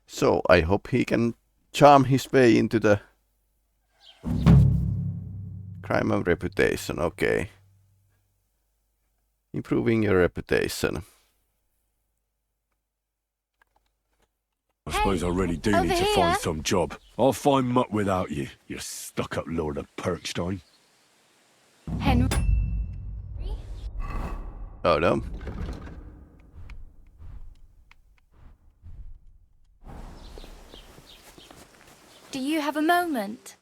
So I hope he can charm his way into the crime of reputation. Okay. Improving your reputation. I suppose I really do need to find some job. I'll find mutt without you, you stuck-up Lord of Perkstein. Henry? Oh no. Do you have a moment?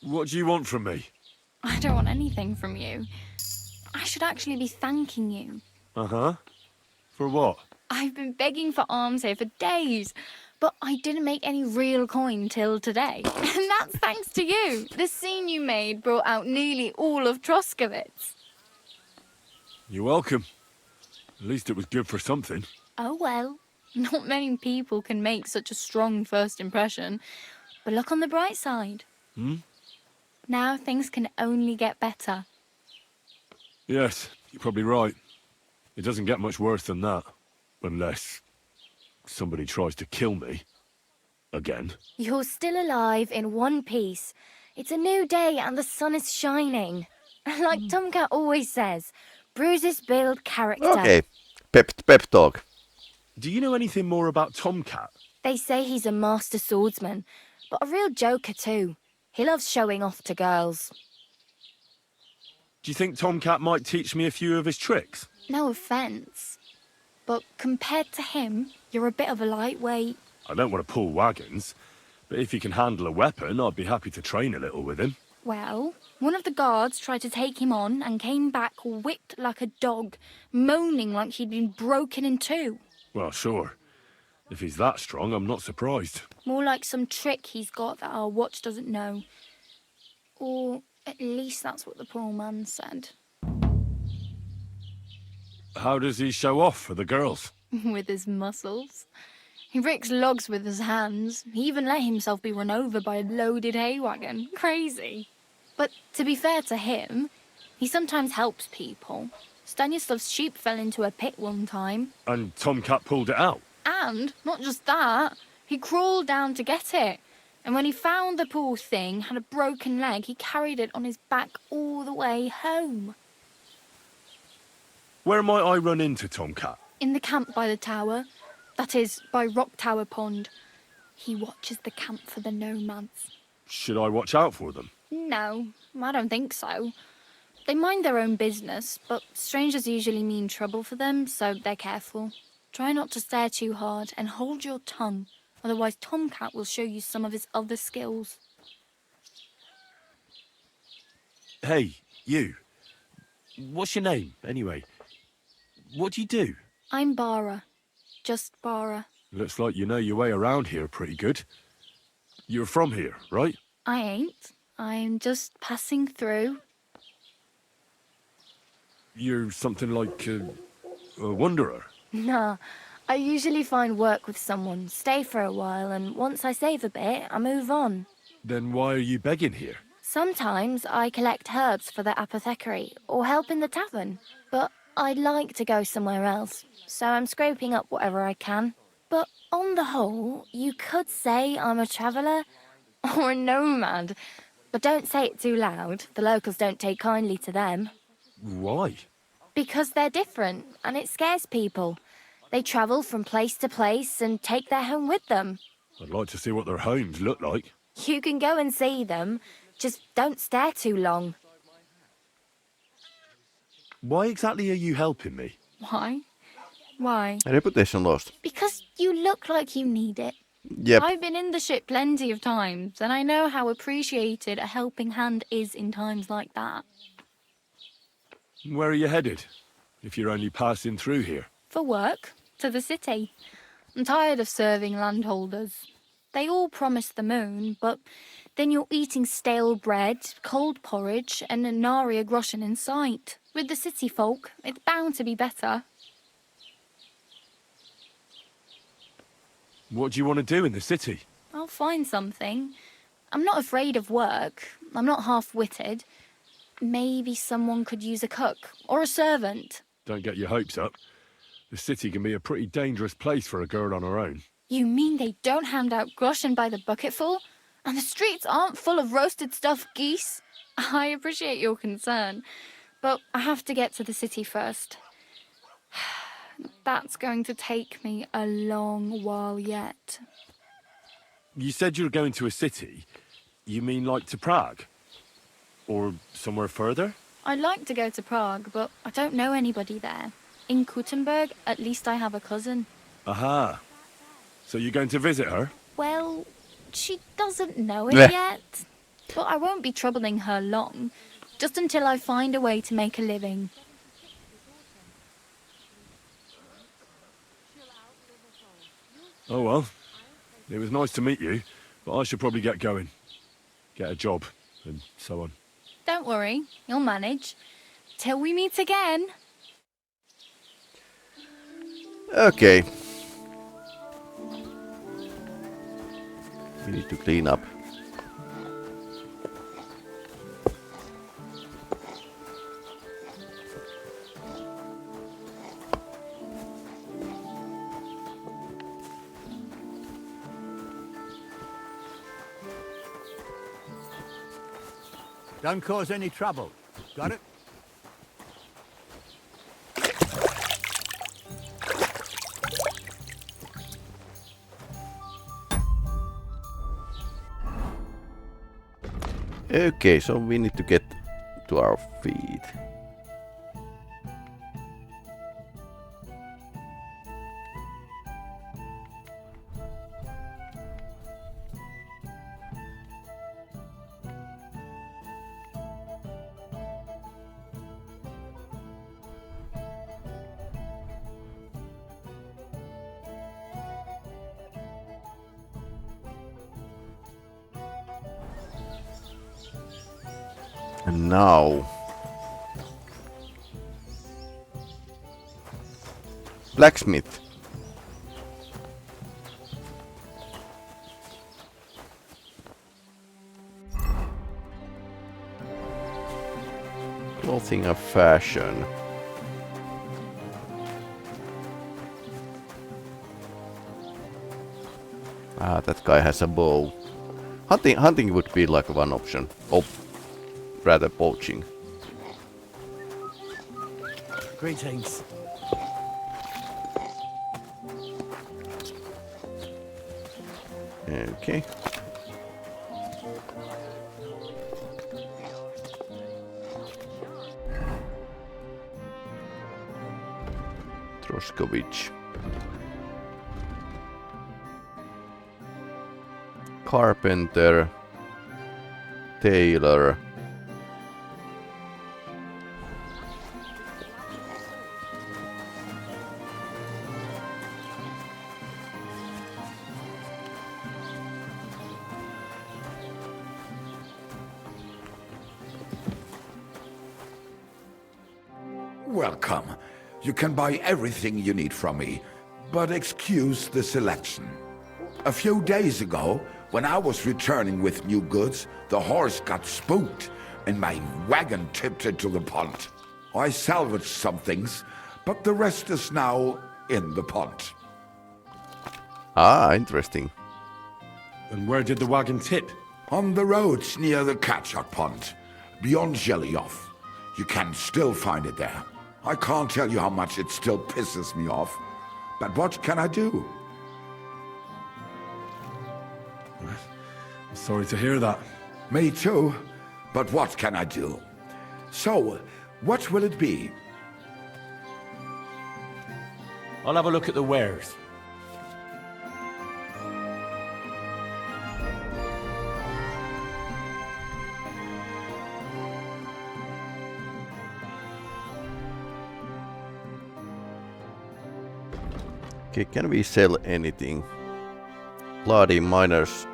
What do you want from me? I don't want anything from you. I should actually be thanking you. Uh-huh. For what? I've been begging for alms here for days, but I didn't make any real coin till today. And that's thanks to you. The scene you made brought out nearly all of Troskowitz. You're welcome. At least it was good for something. Oh well, not many people can make such a strong first impression. But look on the bright side. Now things can only get better. Yes, you're probably right. It doesn't get much worse than that. Unless somebody tries to kill me. Again. You're still alive in one piece. It's a new day and the sun is shining. Like Tomcat always says, bruises build character. Okay. Pep talk. Do you know anything more about Tomcat? They say he's a master swordsman, but a real joker too. He loves showing off to girls. Do you think Tomcat might teach me a few of his tricks? No offence, but compared to him, you're a bit of a lightweight. I don't want to pull wagons, but if he can handle a weapon, I'd be happy to train a little with him. Well, one of the guards tried to take him on and came back whipped like a dog, moaning like he'd been broken in two. Well, sure. If he's that strong, I'm not surprised. More like some trick he's got that our watch doesn't know. Or at least that's what the poor man said. How does he show off for the girls? With his muscles. He ricks logs with his hands. He even let himself be run over by a loaded hay wagon. Crazy. But to be fair to him, he sometimes helps people. Stanislav's sheep fell into a pit one time. And Tomcat pulled it out? And, not just that, he crawled down to get it. And when he found the poor thing had a broken leg, he carried it on his back all the way home. Where might I run into Tomcat? In the camp by the tower. That is, by Rock Tower Pond. He watches the camp for the nomads. Should I watch out for them? No, I don't think so. They mind their own business, but strangers usually mean trouble for them, so they're careful. Try not to stare too hard and hold your tongue, otherwise Tomcat will show you some of his other skills. Hey, you. What's your name, anyway? What do you do? I'm Bara. Just Bara. Looks like you know your way around here pretty good. You're from here, right? I ain't. I'm just passing through. You're something like a wanderer. Nah, I usually find work with someone, stay for a while, and once I save a bit, I move on. Then why are you begging here? Sometimes I collect herbs for the apothecary, or help in the tavern. But I'd like to go somewhere else, so I'm scraping up whatever I can. But on the whole, you could say I'm a traveller, or a nomad. But don't say it too loud, the locals don't take kindly to them. Why? Because they're different, and it scares people. They travel from place to place and take their home with them. I'd like to see what their homes look like. You can go and see them, just don't stare too long. Why exactly are you helping me? Why? Why? Reputation lost. Because you look like you need it. Yep. I've been in the ship plenty of times, and I know how appreciated a helping hand is in times like that. Where are you headed? If you're only passing through here. For work, to the city. I'm tired of serving landholders. They all promise the moon, but then you're eating stale bread, cold porridge, and a nary a groschen in sight. With the city folk, it's bound to be better. What do you want to do in the city? I'll find something. I'm not afraid of work. I'm not half-witted. Maybe someone could use a cook or a servant. don't get your hopes up. The city can be a pretty dangerous place for a girl on her own. You mean they don't hand out groschen by the bucketful? And the streets aren't full of roasted stuffed geese? I appreciate your concern, but I have to get to the city first. That's going to take me a long while yet. You said you were going to a city. You mean like to Prague? Or somewhere further? I'd like to go to Prague, but I don't know anybody there. In Kuttenberg, at least I have a cousin. Aha. So you're going to visit her? Well, she doesn't know it Bleh. yet. But I won't be troubling her long, just until I find a way to make a living. Oh well. It was nice to meet you, but I should probably get going. Get a job, and so on. Don't worry, you'll manage. Till we meet again. Okay. We need to clean up. Don't cause any trouble. Got it? Okay, so we need to get to our feet. And now... Blacksmith. Clothing of fashion. Ah, that guy has a bow. Hunting would be like one option. Oh, rather poaching. Greetings. Okay. Troszkowicz. Carpenter. Tailor. Welcome. You can buy everything you need from me, but excuse the selection. A few days ago, when I was returning with new goods, the horse got spooked and my wagon tipped into the pond. I salvaged some things, but the rest is now in the pond. Ah, interesting. And where did the wagon tip? On the roads near the Katchak pond, beyond Zhelyov. You can still find it there. I can't tell you how much it still pisses me off, but what can I do? I'm sorry to hear that. Me too, but what can I do? So, what will it be? I'll have a look at the wares. Okay, can we sell anything? Bloody miners.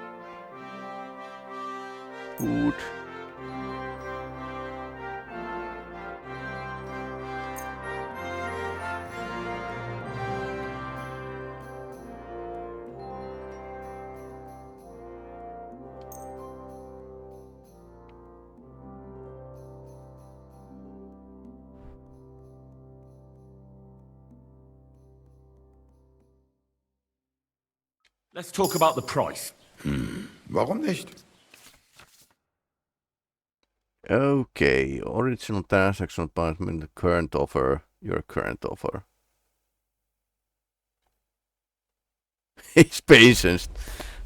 Food. Let's talk about the price. Warum nicht? Okay, original transaction appointment, the current offer, your current offer. His patience.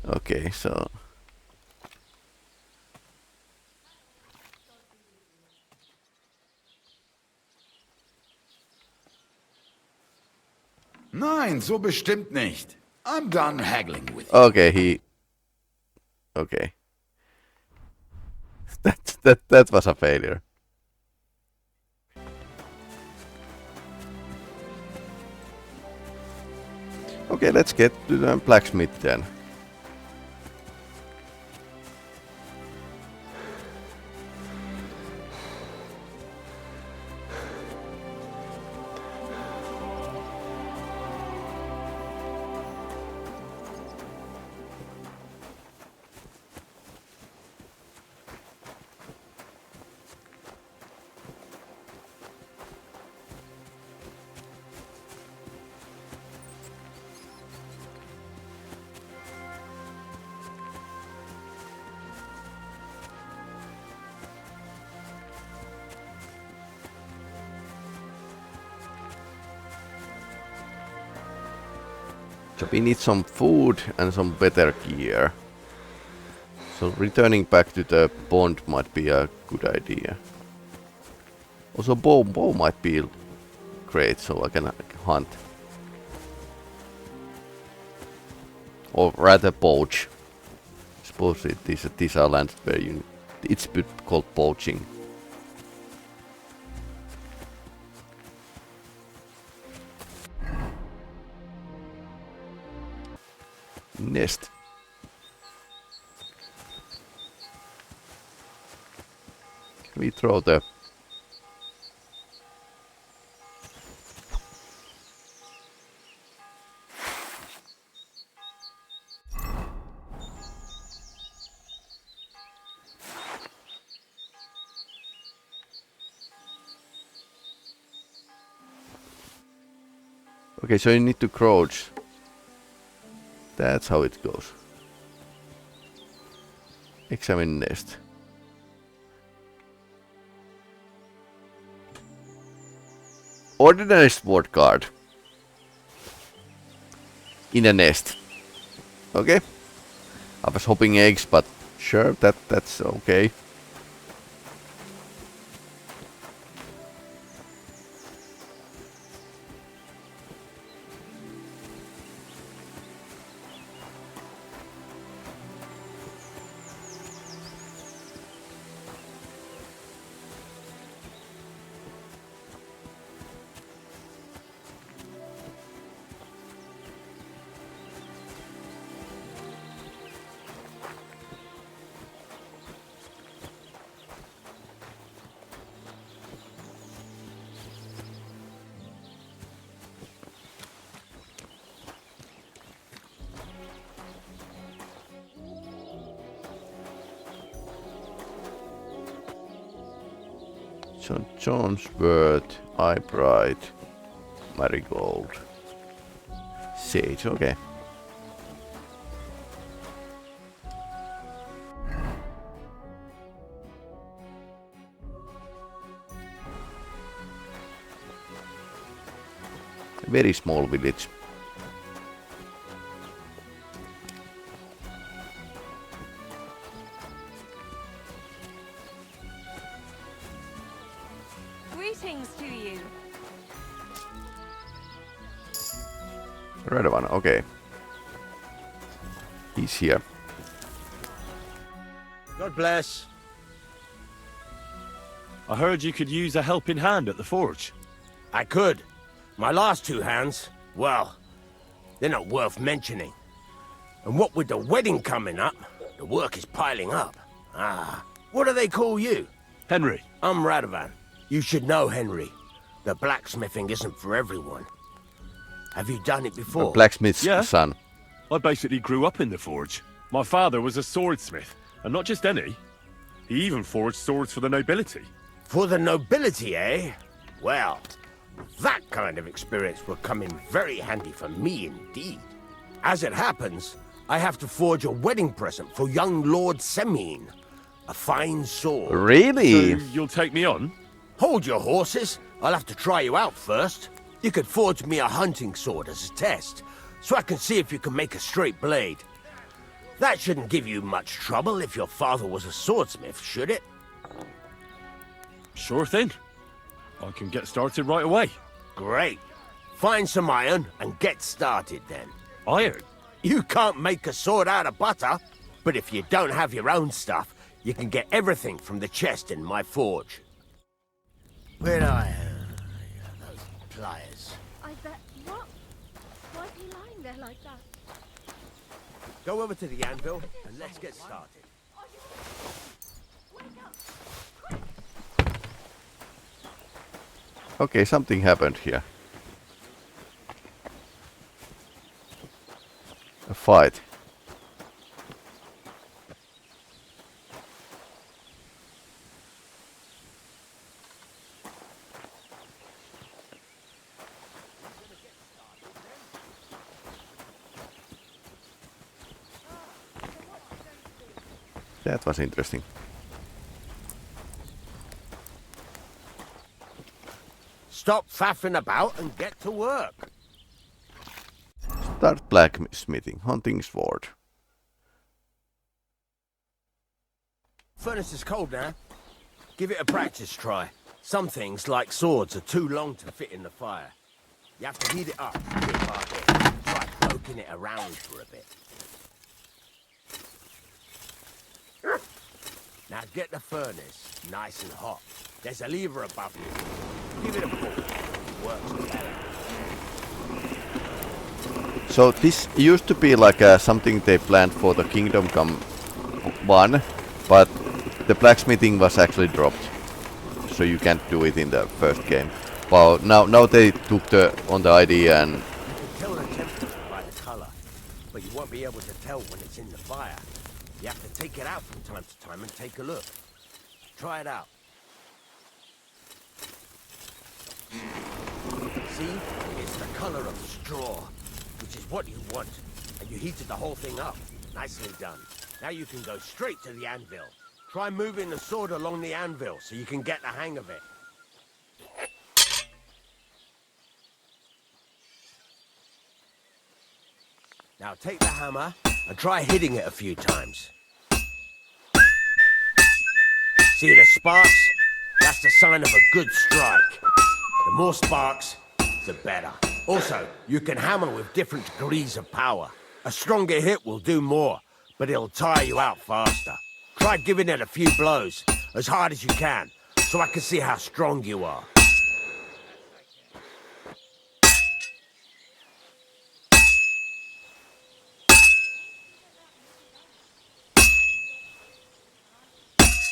Okay, so... Nein, so bestimmt nicht. I'm done haggling with you. Okay, he... Okay. That was a failure. Okay, let's get to the blacksmith then. So we need some food and some better gear. So returning back to the pond might be a good idea. Also bow might be great, so I can hunt. Or rather poach. Suppose these are lands where it's called poaching. Nest. We throw the Okay, so you need to crouch. That's how it goes. Examine nest. Ordinary sport card. In a nest. Okay. I was hoping eggs, but sure, that's okay. St. John's Wort, Eyebright, Marigold, Sage, okay. A very small village. Greetings to you. Red one, okay. He's here. God bless. I heard you could use a helping hand at the forge. I could. My last two hands, well, they're not worth mentioning. And what with the wedding coming up, the work is piling up. Ah, what do they call you? Henry. I'm Radovan. You should know, Henry. The blacksmithing isn't for everyone. Have you done it before? Blacksmith's Yeah. son. I basically grew up in the forge. My father was a swordsmith, and not just any. He even forged swords for the nobility. For the nobility, eh? Well, that kind of experience will come in very handy for me indeed. As it happens, I have to forge a wedding present for young Lord Semine. A fine sword. Really? So you'll take me on? Hold your horses. I'll have to try you out first. You could forge me a hunting sword as a test, so I can see if you can make a straight blade. That shouldn't give you much trouble if your father was a swordsmith, should it? Sure thing. I can get started right away. Great. Find some iron and get started then. Iron? You can't make a sword out of butter, but if you don't have your own stuff, you can get everything from the chest in my forge. Where are those pliers? I bet. What? Why is he lying there like that? Go over to the anvil and let's get started. Okay, something happened here. A fight. That was interesting. Stop faffing about and get to work. Start blacksmithing, hunting sword. Furnace is cold now. Give it a practice try. Some things, like swords, are too long to fit in the fire. You have to heat it up bit by bit. Try poking it around for a bit. Now get the furnace nice and hot. There's a lever above you. Give it a pull. It works better. So this used to be like something they planned for the Kingdom Come 1, but the blacksmithing was actually dropped. So you can't do it in the first game. Well, now they took on the idea and... You can tell the temperature by the color, but you won't be able to tell when it's in the fire. You have to take it out from time to time and take a look. Try it out. See? It's the color of straw, which is what you want. And you heated the whole thing up. Nicely done. Now you can go straight to the anvil. Try moving the sword along the anvil so you can get the hang of it. Now take the hammer and try hitting it a few times. See the sparks? That's the sign of a good strike. The more sparks, the better. Also, you can hammer with different degrees of power. A stronger hit will do more, but it'll tire you out faster. Try giving it a few blows, as hard as you can, so I can see how strong you are.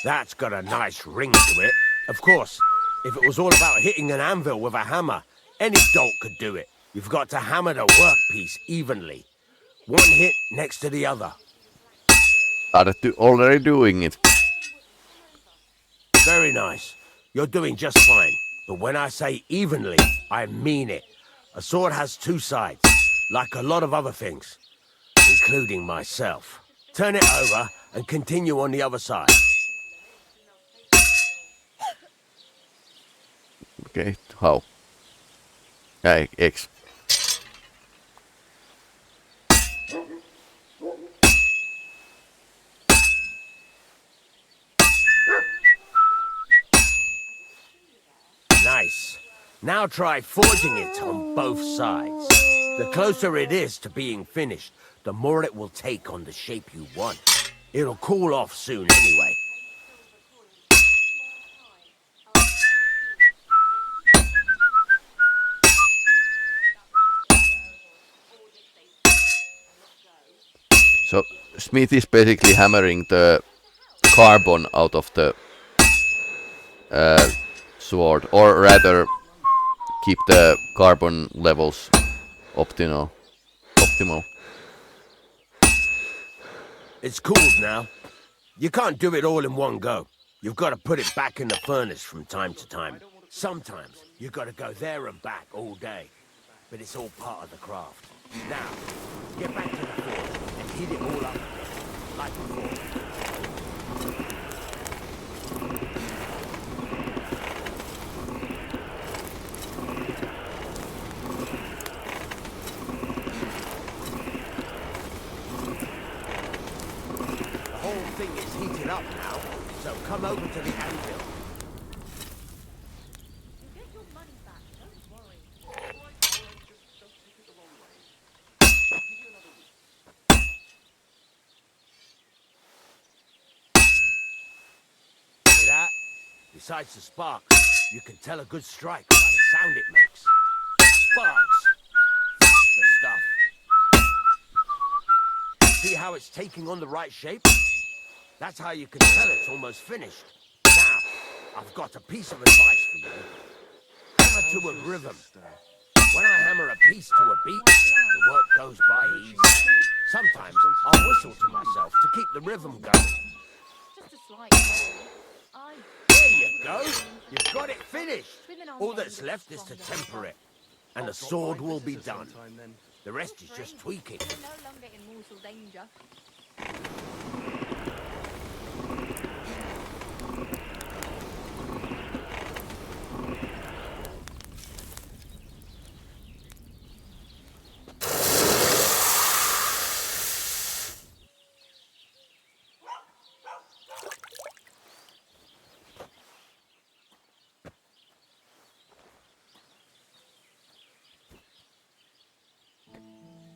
That's got a nice ring to it. Of course, if it was all about hitting an anvil with a hammer, any dolt could do it. You've got to hammer the workpiece evenly. One hit next to the other. Started already doing it. Very nice. You're doing just fine. But when I say evenly, I mean it. A sword has two sides, like a lot of other things, including myself. Turn it over and continue on the other side. Okay, how? X. Nice. Now try forging it on both sides. The closer it is to being finished, the more it will take on the shape you want. It'll cool off soon anyway. So Smith is basically hammering the carbon out of the sword, or rather keep the carbon levels optimal. It's cooled now. You can't do it all in one go. You've got to put it back in the furnace from time to time. Sometimes you've got to go there and back all day. but it's all part of the craft. Now, get back to the forge and heat it all up again, like before. The whole thing is heated up now, so come over to the anvil. Besides the sparks, you can tell a good strike by the sound it makes. Sparks! That's the stuff. See how it's taking on the right shape? That's how you can tell it's almost finished. Now, I've got a piece of advice for you. Hammer to a rhythm. When I hammer a piece to a beat, the work goes by easy. Sometimes I'll whistle to myself to keep the rhythm going. Just a slight There you go. You've got it finished. All that's left is to temper it. And the sword will be done. The rest is just tweaking. no longer in mortal danger.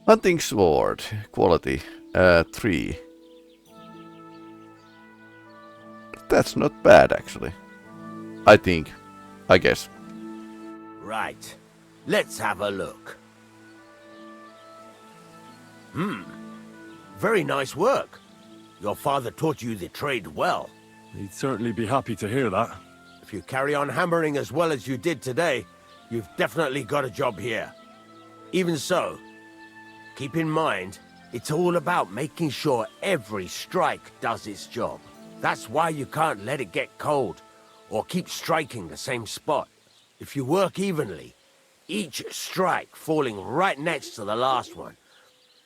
Hunting sword, quality 3. That's not bad actually. I think. I guess. Right. Let's have a look. Very nice work. Your father taught you the trade well. He'd certainly be happy to hear that. If you carry on hammering as well as you did today, you've definitely got a job here. Even so, keep in mind, it's all about making sure every strike does its job. That's why you can't let it get cold, or keep striking the same spot. If you work evenly, each strike falling right next to the last one,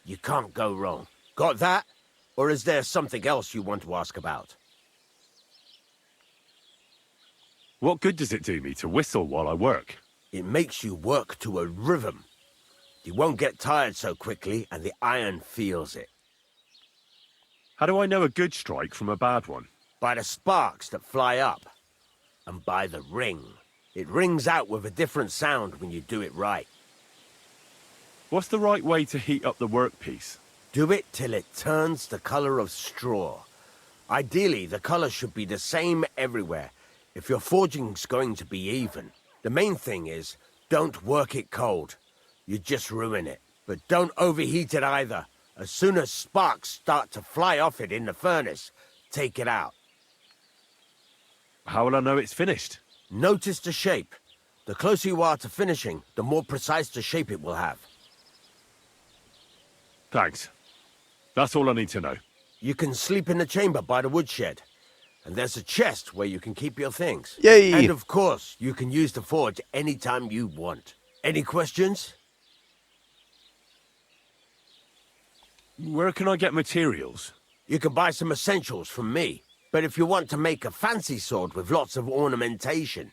you can't go wrong. Got that? Or is there something else you want to ask about? What good does it do me to whistle while I work? It makes you work to a rhythm. You won't get tired so quickly, and the iron feels it. How do I know a good strike from a bad one? By the sparks that fly up, and by the ring. It rings out with a different sound when you do it right. What's the right way to heat up the workpiece? Do it till it turns the color of straw. Ideally, the color should be the same everywhere, if your forging's going to be even. The main thing is, don't work it cold. You just ruin it. But don't overheat it either. As soon as sparks start to fly off it in the furnace, take it out. How will I know it's finished? Notice the shape. The closer you are to finishing, the more precise the shape it will have. Thanks. That's all I need to know. You can sleep in the chamber by the woodshed. And there's a chest where you can keep your things. Yay! And of course, you can use the forge anytime you want. Any questions? Where can I get materials? You can buy some essentials from me. But if you want to make a fancy sword with lots of ornamentation,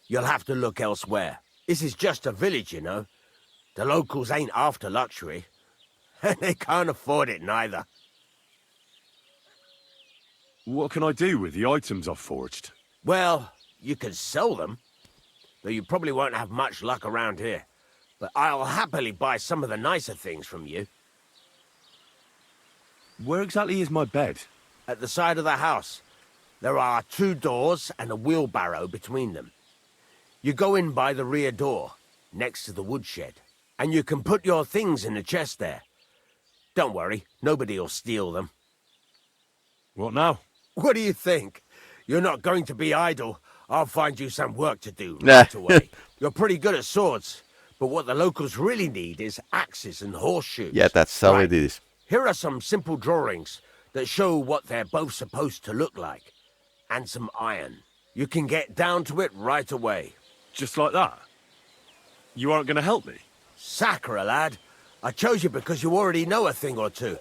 you'll have to look elsewhere. This is just a village, you know. The locals ain't after luxury. And they can't afford it neither. What can I do with the items I've forged? Well, you can sell them. Though you probably won't have much luck around here. But I'll happily buy some of the nicer things from you. Where exactly is my bed? At the side of the house. There are 2 doors and a wheelbarrow between them. You go in by the rear door, next to the woodshed. And you can put your things in the chest there. Don't worry, nobody'll steal them. What now? What do you think? You're not going to be idle. I'll find you some work to do Nah. right away. You're pretty good at swords, but what the locals really need is axes and horseshoes. Yeah, that's how Right. it is. Here are some simple drawings that show what they're both supposed to look like. And some iron. You can get down to it right away. Just like that? You aren't going to help me? Sacre, lad. I chose you because you already know a thing or two.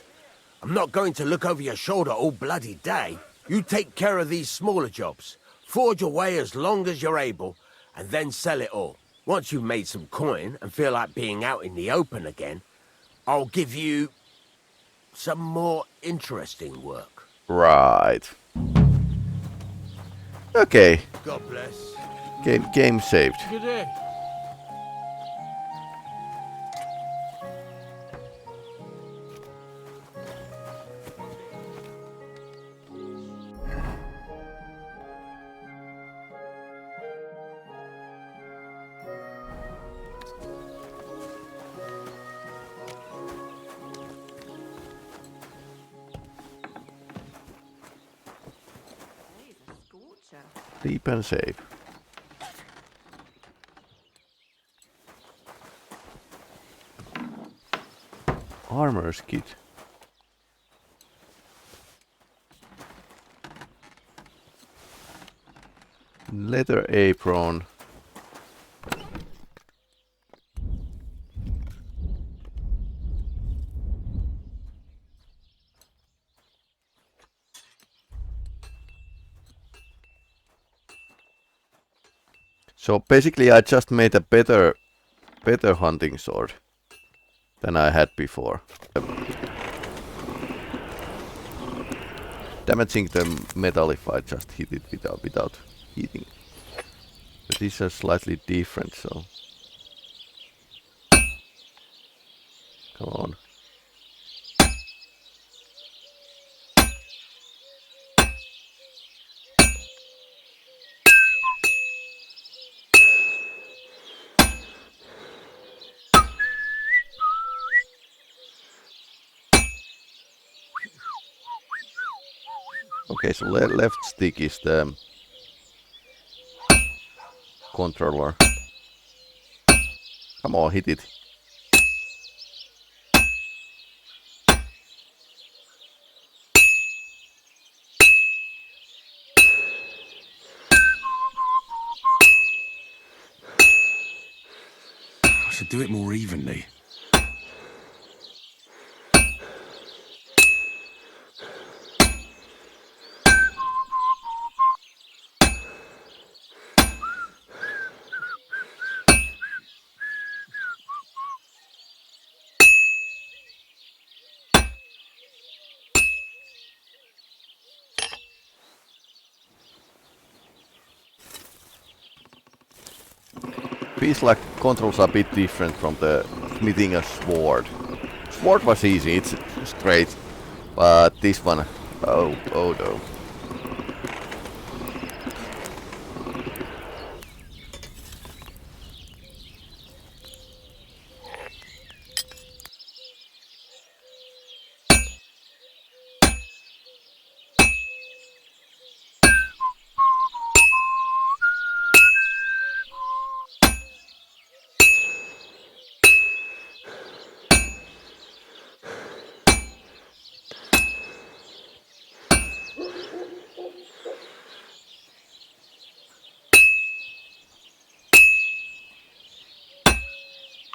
I'm not going to look over your shoulder all bloody day. You take care of these smaller jobs. Forge away as long as you're able, and then sell it all. Once you've made some coin and feel like being out in the open again, I'll give you some more interesting work. Right. Okay. God bless. Game saved. Good day. Sleep and save. Armor's kit. Leather apron. So basically I just made a better hunting sword than I had before. Damaging the metal if I just hit it without hitting. But these are slightly different, so come on. Okay, so left stick is the controller. Come on, hit it. I should do it more evenly. Feels like controls are a bit different from the smithing a sword. Sword was easy, it's straight, but this one, oh no.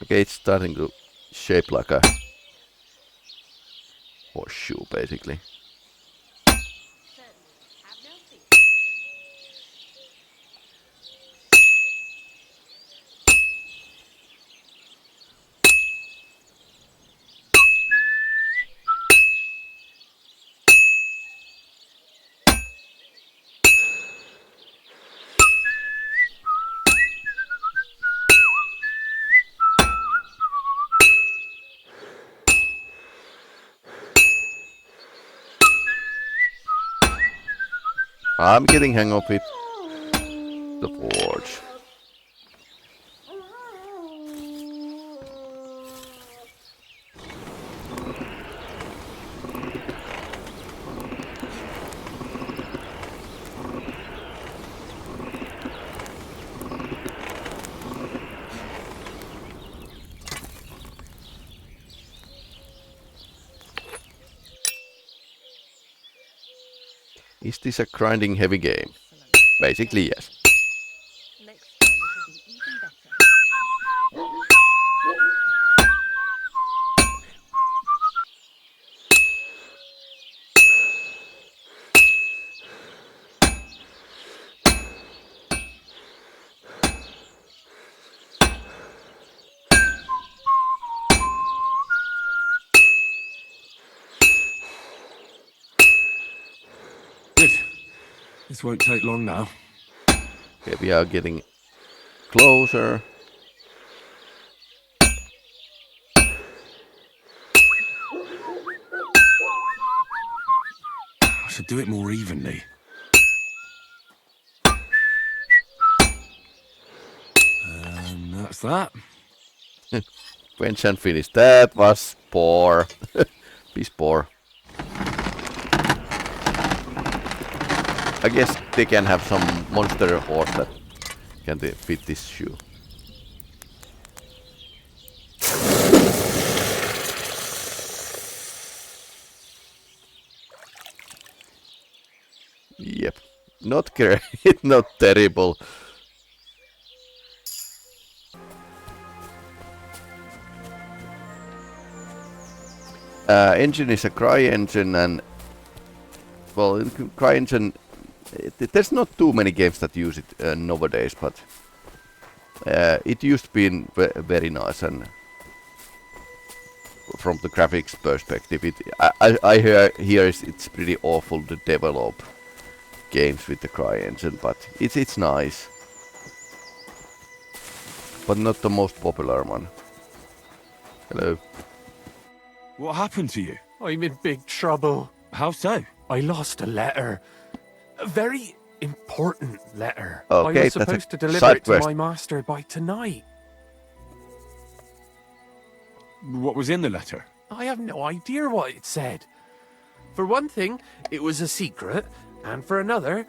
Okay, it's starting to shape like a horseshoe, basically. I'm getting hang of it. The forge. Is this a grinding heavy game? Basically, yes. Next time it'll be even better. This won't take long now. Okay, we are getting closer. I should do it more evenly. And that's that. French and Finnish. That was poor. Piece poor. I guess they can have some monster horse that can fit this shoe. Yep. Not great, not terrible. Engine is a cry engine, and well, cry engine. There's not too many games that use it nowadays, but it used to be very nice, and from the graphics perspective, I hear it's pretty awful to develop games with the cry engine, but it's nice, but not the most popular one. Hello. What happened to you? I'm in big trouble. How so? I lost a letter. A very important letter. Okay, I was that's a supposed to deliver side it to quest. my master by tonight. What was in the letter? I have no idea what it said. For one thing, it was a secret, and for another,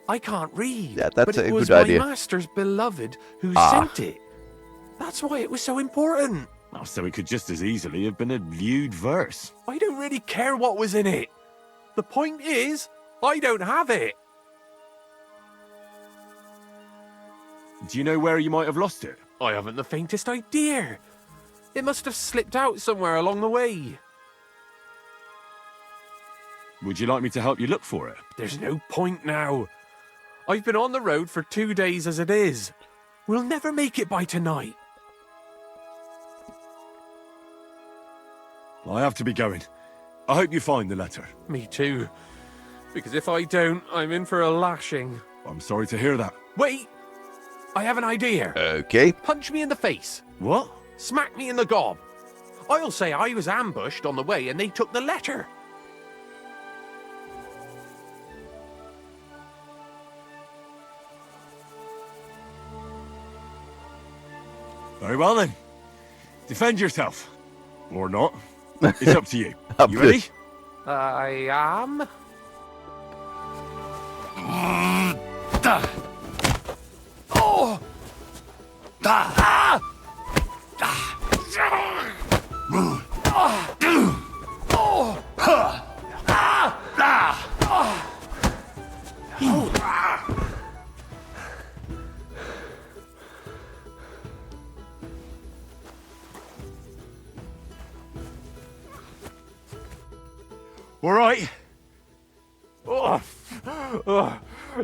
I can't read. Yeah, that's but it a was good idea. my master's beloved who Ah. sent it. That's why it was so important. Oh, so it could just as easily have been a lewd verse. I don't really care what was in it. The point is, I don't have it. Do you know where you might have lost it? I haven't the faintest idea. It must have slipped out somewhere along the way. Would you like me to help you look for it? There's no point now. I've been on the road for 2 days as it is. We'll never make it by tonight. I have to be going. I hope you find the letter. Me too. Because if I don't, I'm in for a lashing. I'm sorry to hear that. Wait! I have an idea. Okay. Punch me in the face. What? Smack me in the gob. I'll say I was ambushed on the way and they took the letter. Very well then. Defend yourself. Or not. It's up to you. Up You to- ready? I am. All right.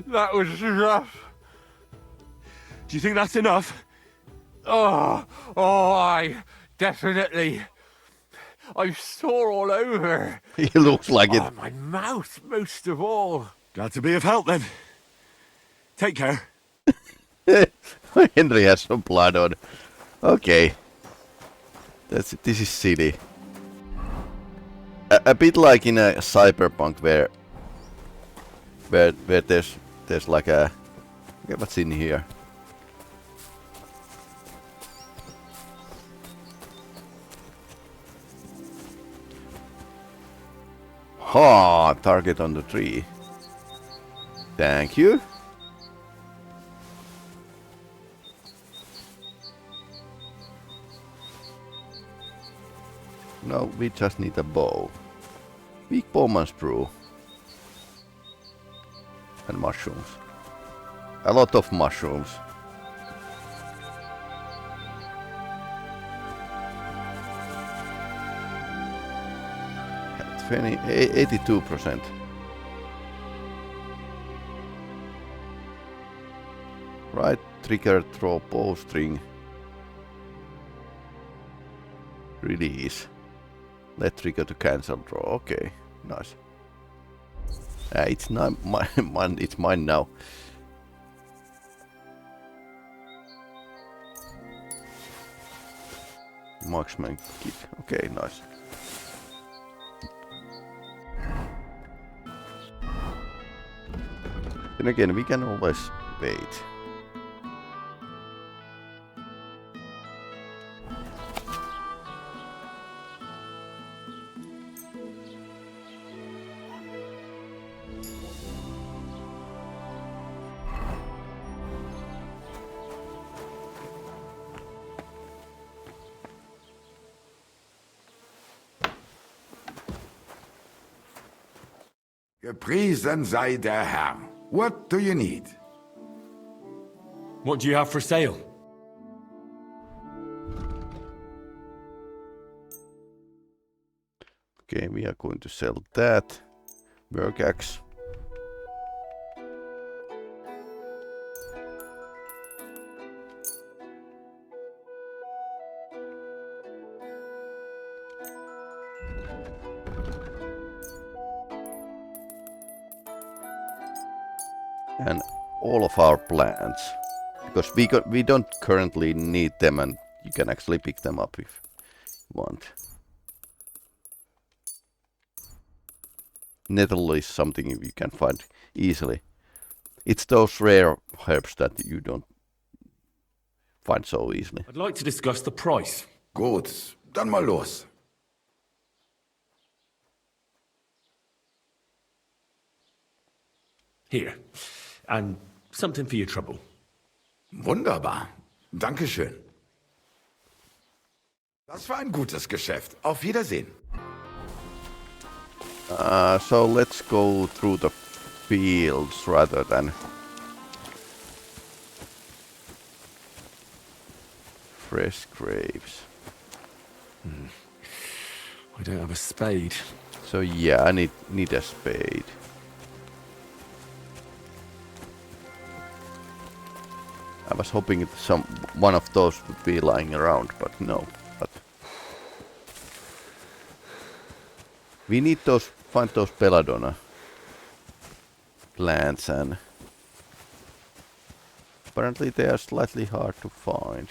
That was rough. Do you think that's enough? I definitely. I'm sore all over. It looks like it. Oh, my mouth, most of all. Glad to be of help then. Take care. Henry has some blood on. Okay. This is silly. A bit like in a cyberpunk where there's like a. Okay, what's in here? Ha! Target on the tree. Thank you. No, we just need a bow. Weak bowman's brew. And mushrooms. A lot of mushrooms. At 82%. Right trigger, throw bowstring. Release. Let trigger to cancel draw. Okay, nice. It's not mine. It's mine now. Marksman kit. Okay, nice. Then again, we can always wait. Gepriesen sei der Herr. What do you need? What do you have for sale? Okay, we are going to sell that. Work axe. And all of our plants, because we don't currently need them, and you can actually pick them up if you want. Nettle is something you can find easily. It's those rare herbs that you don't find so easily. I'd like to discuss the price. Gut, dann mal los. Here. And something for your trouble. Wunderbar. Dankeschön. Das war ein gutes Geschäft. Auf Wiedersehen. So let's go through the fields rather than fresh grapes. I don't have a spade. So yeah, I need a spade. I was hoping one of those would be lying around, but no. But we need find those belladonna plants, and apparently they are slightly hard to find.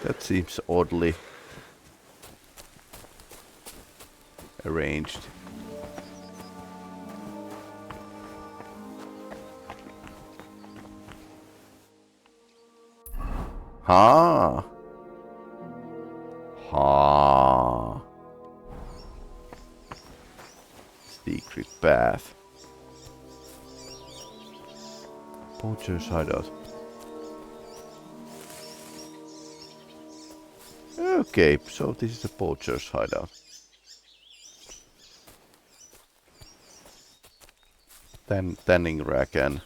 That seems oddly arranged. Ha! Ha! Secret path. Poacher's hideout. Okay, so this is the poacher's hideout. Tanning rack and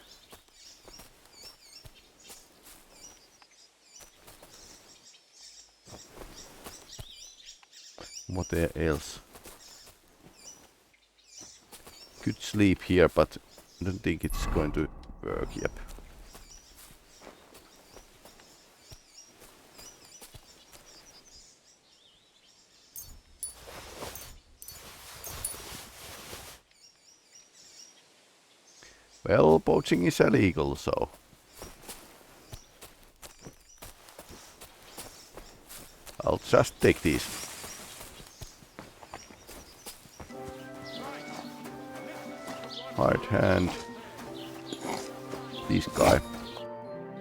what else? Could sleep here, but I don't think it's going to work. Yep. Well, poaching is illegal, so I'll just take these. Hard hand. This guy.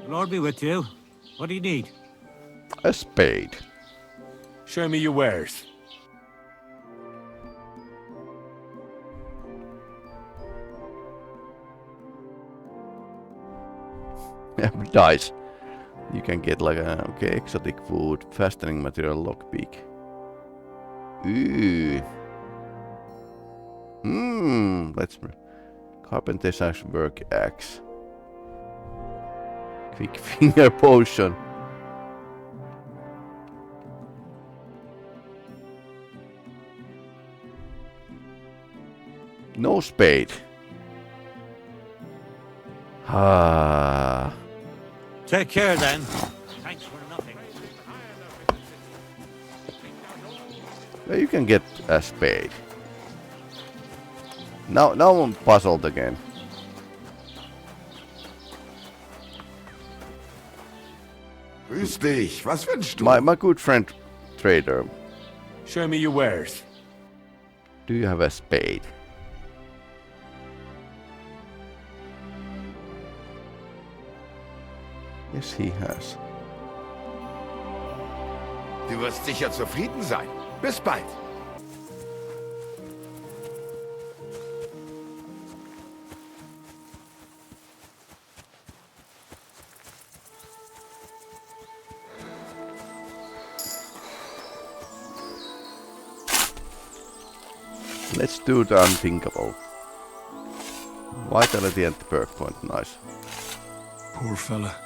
Lord be with you. What do you need? A spade. Show me your wares. Dice. You can get like a exotic food, fastening material, lockpick. Ooh. Let's carpenter's axe, work axe. Quick finger potion. No spade. Ah. Take care then. Thanks for nothing. Well, you can get a spade. Now I'm puzzled again. Grüß dich. Was wünschst du? My good friend trader, Show me your wares. do you have a spade? Yes, he has. Du wirst sicher zufrieden sein. Bis bald. Let's do the unthinkable. Vitality and perk point, nice. Poor fella.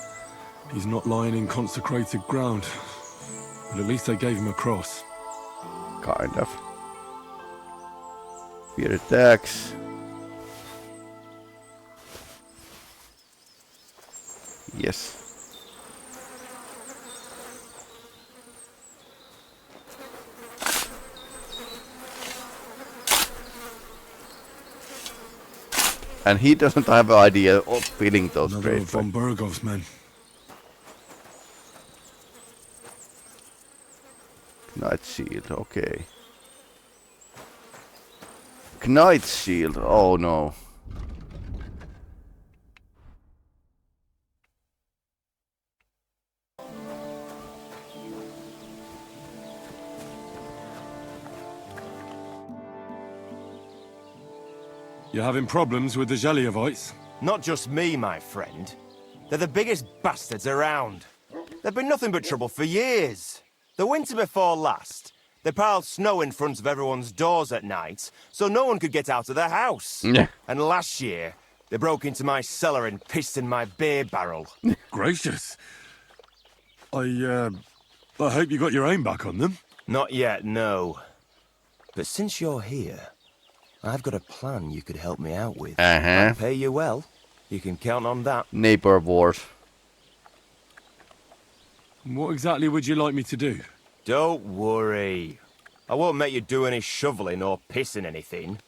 He's not lying in consecrated ground. But at least they gave him a cross. Kind of. Fear attacks. Yes. And he doesn't have an idea of filling those Another trade of von Bergov's men. Knight shield, okay. Knight shield, oh no. You having problems with the Zhelievites? Not just me, my friend. They're the biggest bastards around. They've been nothing but trouble for years. The winter before last, they piled snow in front of everyone's doors at night, so no one could get out of their house. Yeah. And last year, they broke into my cellar and pissed in my beer barrel. Gracious. I hope you got your aim back on them. Not yet, no. But since you're here, I've got a plan you could help me out with. Uh-huh. I'll pay you well. You can count on that. Neighbor wars. What exactly would you like me to do? Don't worry. I won't make you do any shoveling or pissing anything.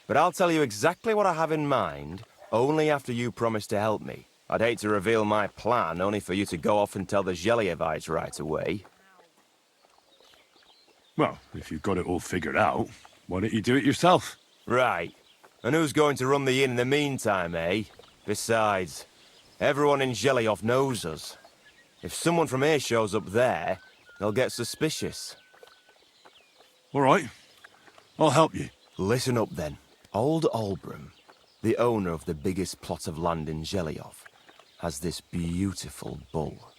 But I'll tell you exactly what I have in mind, only after you promise to help me. I'd hate to reveal my plan, only for you to go off and tell the Zhelievites right away. Well, if you've got it all figured out, why don't you do it yourself? Right. And who's going to run the inn in the meantime, eh? Besides, everyone in Zheliov knows us. If someone from here shows up there, they'll get suspicious. All right. I'll help you. Listen up then. Old Olbram, the owner of the biggest plot of land in Zheliov, has this beautiful bull.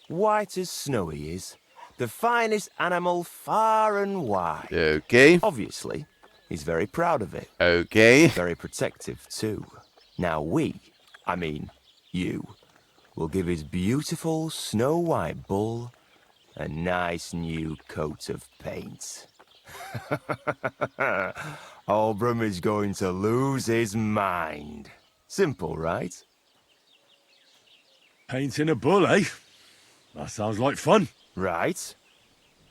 White as snow he is. The finest animal far and wide. Okay. Obviously, he's very proud of it. Okay. Very protective, too. Now I mean, you, will give his beautiful snow-white bull a nice new coat of paint. Olbram is going to lose his mind. Simple, right? Painting a bull, eh? That sounds like fun. Right.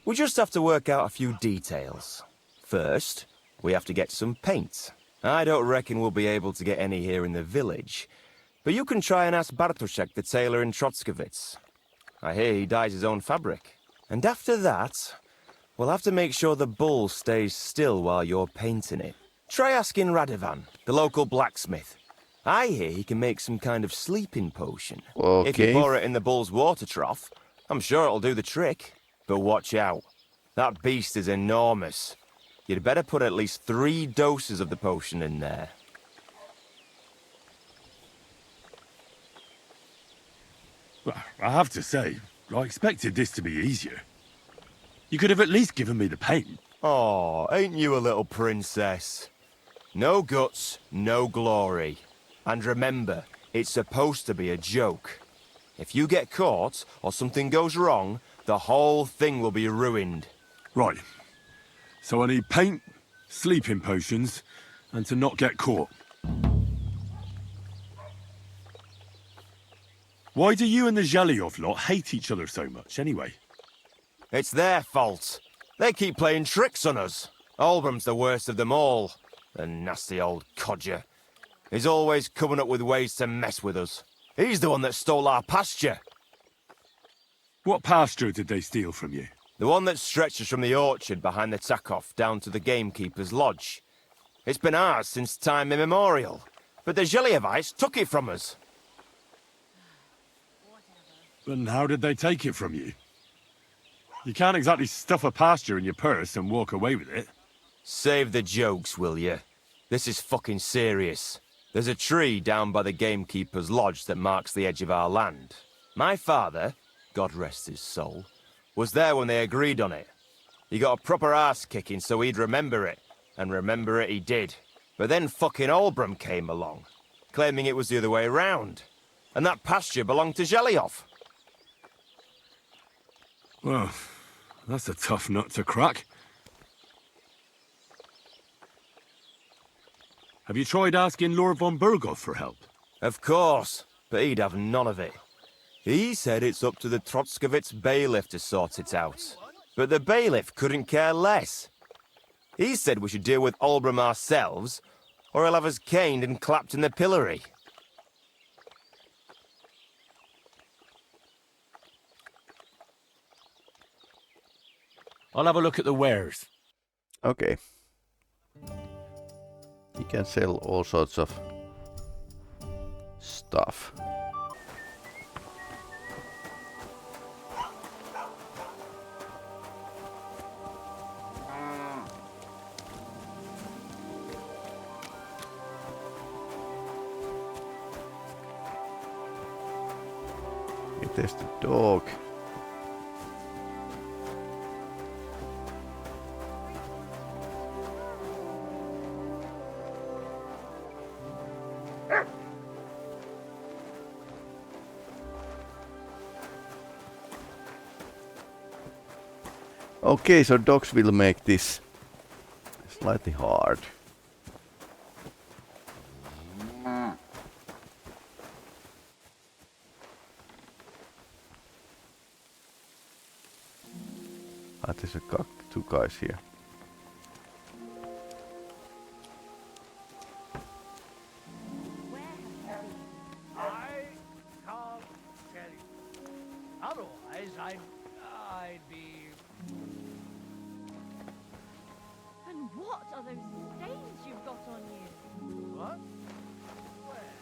We just have to work out a few details. First, we have to get some paint. I don't reckon we'll be able to get any here in the village, but you can try and ask Bartoszek, the tailor in Trotskovitz. I hear he dyes his own fabric. And after that, we'll have to make sure the bull stays still while you're painting it. Try asking Radovan, the local blacksmith. I hear he can make some kind of sleeping potion. Okay. If you pour it in the bull's water trough, I'm sure it'll do the trick. But watch out. That beast is enormous. You'd better put at least 3 doses of the potion in there. Well, I have to say, I expected this to be easier. You could have at least given me the paint. Oh, ain't you a little princess? No guts, no glory. And remember, it's supposed to be a joke. If you get caught, or something goes wrong, the whole thing will be ruined. Right. So I need paint, sleeping potions, and to not get caught. Why do you and the Zhelyov lot hate each other so much, anyway? It's their fault. They keep playing tricks on us. Olbram's the worst of them all. The nasty old codger. He's always coming up with ways to mess with us. He's the one that stole our pasture. What pasture did they steal from you? The one that stretches from the orchard behind the Takov down to the gamekeeper's lodge. It's been ours since time immemorial, but the Zhelyevites took it from us. And how did they take it from you? You can't exactly stuff a pasture in your purse and walk away with it. Save the jokes, will you? This is fucking serious. There's a tree down by the gamekeeper's lodge that marks the edge of our land. My father, God rest his soul, was there when they agreed on it. He got a proper ass-kicking so he'd remember it, and remember it he did. But then fucking Olbram came along, claiming it was the other way round, and that pasture belonged to Zhelyov. Well, that's a tough nut to crack. Have you tried asking Lord von Burgov for help? Of course, but he'd have none of it. He said it's up to the Trotskovitz bailiff to sort it out. But the bailiff couldn't care less. He said we should deal with Olbram ourselves, or he'll have us caned and clapped in the pillory. I'll have a look at the wares. Okay. You can sell all sorts of stuff. There's the dog. Okay, so dogs will make this slightly hard. Ah, there's two guys here. I can't tell you. Otherwise, I'd be... And what are those stains you've got on you? What? Where?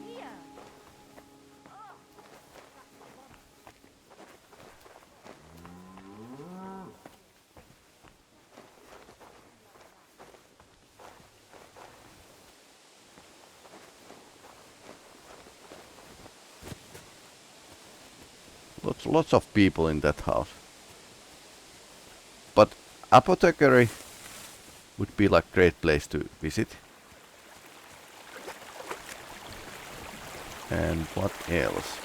Here. Lots of people in that house. But apothecary would be like great place to visit. And what else?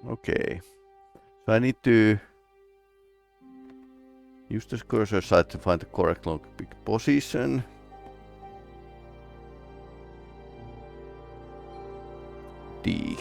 Okay, so I need to use the cursor site to find the correct lockpick position. D.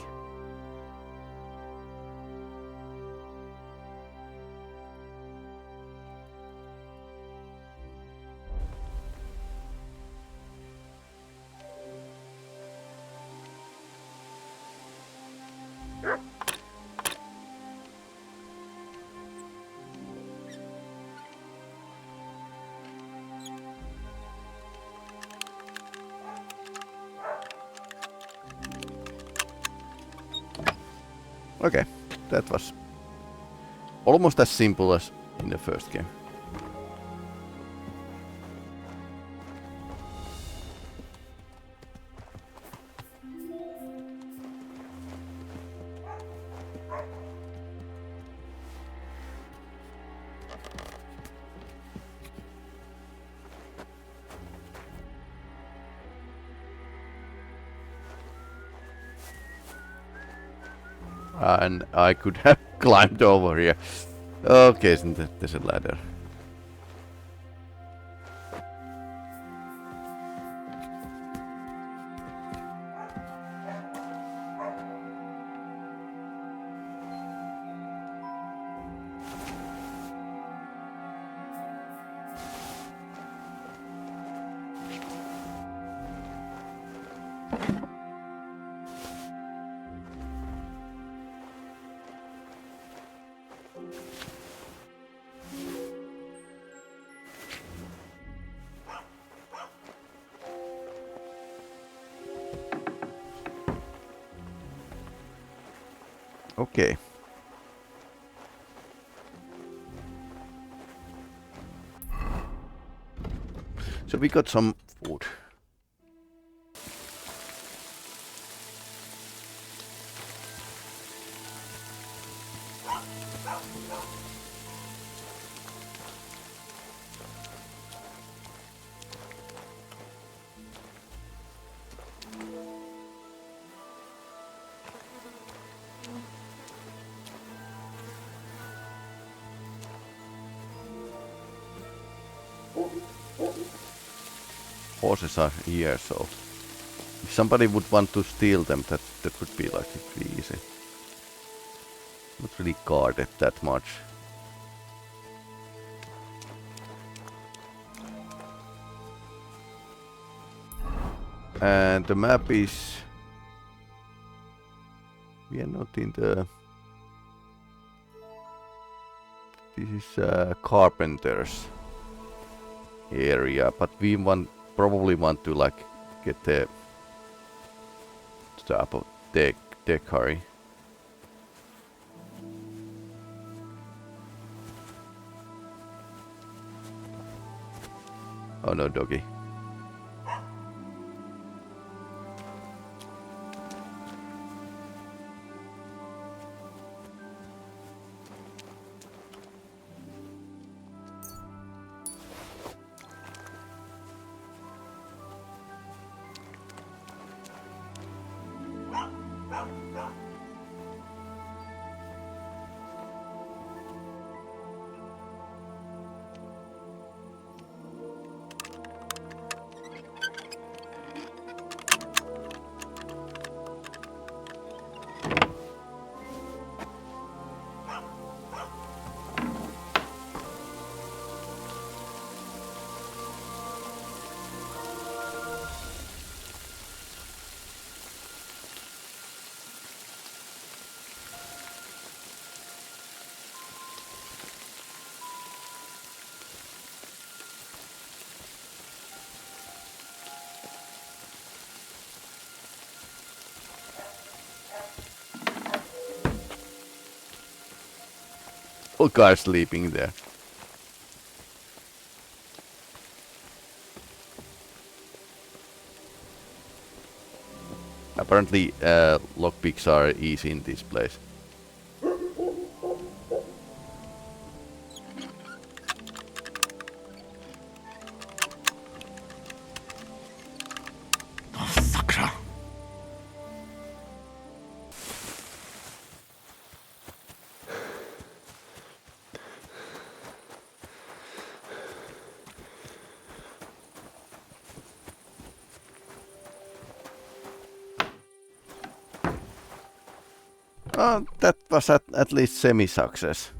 Okay, that was almost as simple as in the first game. And I could have climbed over here. Okay, isn't it? There's a ladder. Okay. So we got some food. Horses are here, so if somebody would want to steal them, that would be like pretty easy. Not really guarded that much. And the map is... We are not in the... This is carpenter's area, but we probably want to like get the top of deckary. Oh no, doggy. All guys sleeping there. Apparently, lockpicks are easy in this place. That was at least semi-success.